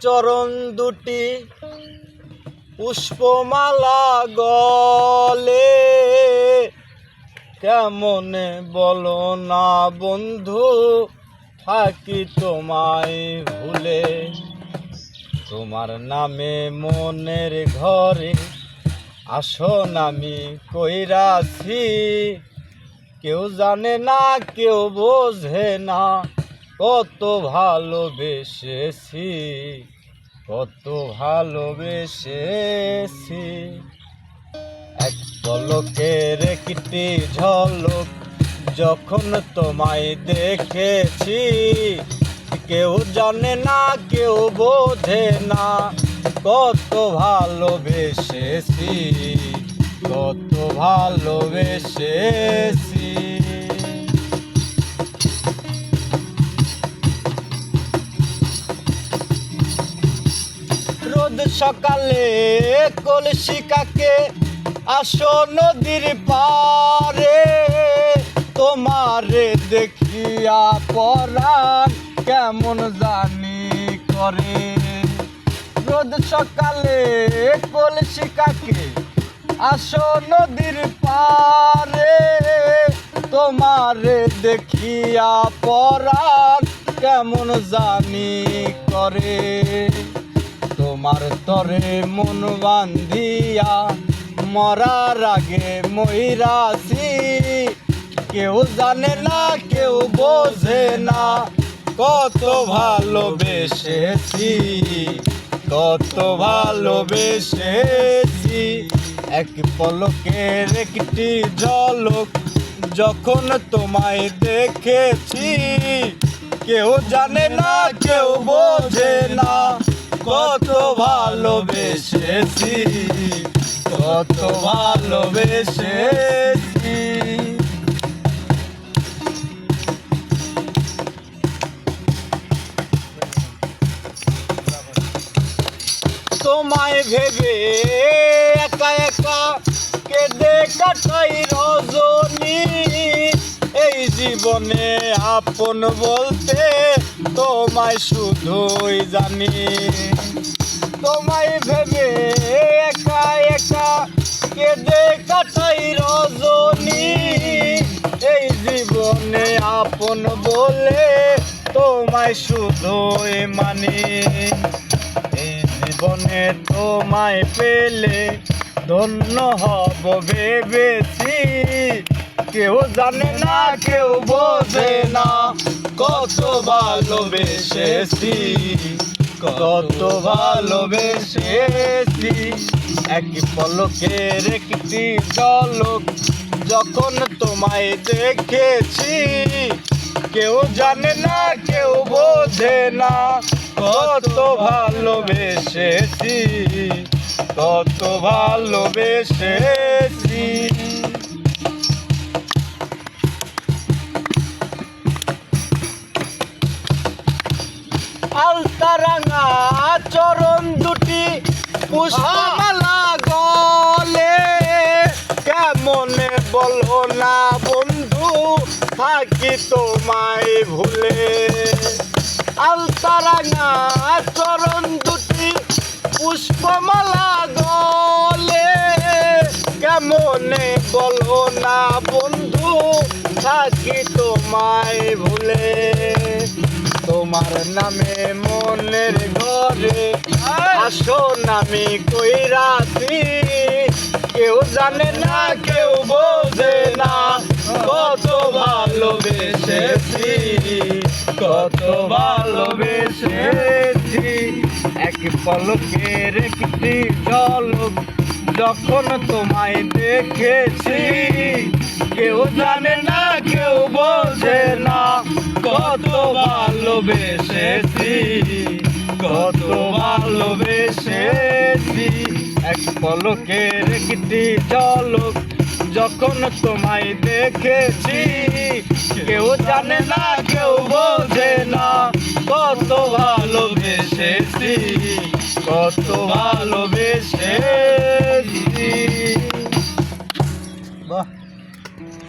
চরণ দুটি পুষ্পমালা গলে, কেমনে বলো না বন্ধু থাকি তোমায় ভুলে। তোমার নামে মনের ঘরে আসন আমি কইরাছি, কেউ জানে না কেউ বোঝে না কত ভালোবেসেছি, কত ভালোবেসেছি। এক পলকের একটি ঝলক যখন তোমায় দেখেছি, কেউ জানে না কেউ বোঝে না কত ভালোবেসেছি, কত ভালোবেসেছি। রোদ সকালে কলসি কাকে আসো নদীর পারে, তোমারে দেখিয়া পরাণ কেমন জানি করে। রোদ সকালে কলসি কাকে আসো নদীর পারে, তোমারে দেখিয়া পরাণ কেমন জানি করে। তোমার তরে মন বান্ধিয়া মরার আগে মইরাছি, কেউ জানে না কেউ বোঝে না কত ভালোবেসেছি, কত ভালোবেসেছি। এক পলকের একটি ঝলক যখন তোমায় দেখেছি, কেউ জানে না কেউ বোঝে না কত ভালোবেসেছি, কত ভালোবেসেছি। তোমায় ভেবে একা একা কেঁদে কাটাই রজনী, এই জীবনে আপন বলতে তোমায় শুধুই জানি। তোমায় ভেবে একা একা কেঁদে কাটাই রজনী, এই জীবনে আপন বলে তোমায় শুধুই মানি। এই জীবনে তোমায় পেলে ধন্য হব ভেবেছি, কেউ জানে না কেউ বোঝে না কত ভালোবেসেছি, কত ভালোবেসেছি। এক পলকের একটি ঝলক যখন তোমায় দেখেছি, কেউ জানে না কেউ বোঝে না কত ভালোবেসেছি, কত ভালোবেসেছি। আলতারাঙা চরণ দুটি পুষ্পমালা গলে, কেমনে বলো না বন্ধু থাকি তোমায় ভুলে। আলতারাঙা চরণ দুটি পুষ্পমালা গলে, কেমনে বলো না বন্ধু থাকি তোমায় ভুলে। তোমার নামে মনের ঘরে আসন আমি কইরাছি, কেউ জানে না কেউ বোঝে না কত ভালোবেসেছি, কত ভালোবেসেছি। এক পলকের একটি ঝলক যখন তোমায় দেখেছি, কেউ জানে না কেউ বোঝে না কত ভালোবেসেছি, কত ভালোবেসেছি। এক পলকের একটি ঝলক যখন তোমায় দেখেছি, কেউ জানে না কেউ বোঝে না কত ভালোবেসেছি, কত ভালোবেসেছি।